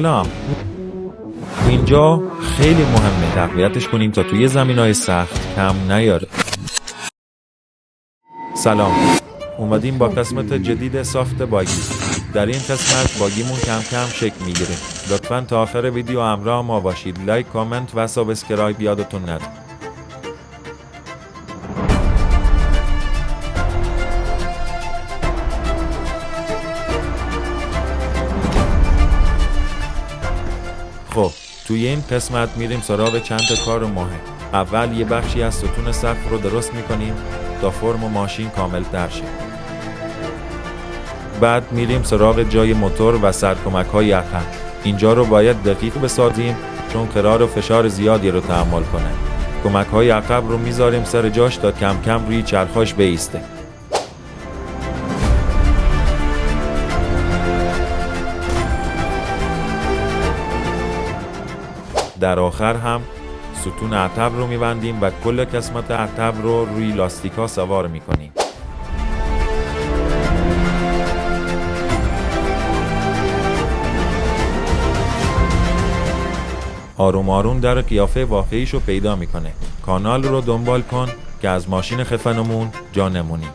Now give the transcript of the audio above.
سلام. اینجا خیلی مهمه تقویتش کنیم تا توی زمینای سخت کم نیاره. سلام، اومدیم با قسمت جدید سافت باگی. در این قسمت باگیمون کم کم شکل میگیره. لطفاً تا آخر ویدیو همراه ما باشید. لایک، کامنت و سابسکرایب یادتون نره. خب توی این قسمت میریم سراغ چند تا کار مهم. اول یه بخشی از ستون سقف رو درست میکنیم تا فرم ماشین کامل تر شه. بعد میریم سراغ جای موتور و سرکمک های عقب. اینجا رو باید دقیق بسازیم چون قرار و فشار زیادی رو تحمل کنه. کمک های عقب رو میذاریم سر جاش تا کم کم روی چرخاش بایسته. در آخر هم ستون عقب رو میبندیم و کل قسمت عقب رو روی لاستیکا سوار میکنیم. آروم آروم در قیافه واقعیشو پیدا میکنه. کانال رو دنبال کن که از ماشین خفنمون جا نمونی.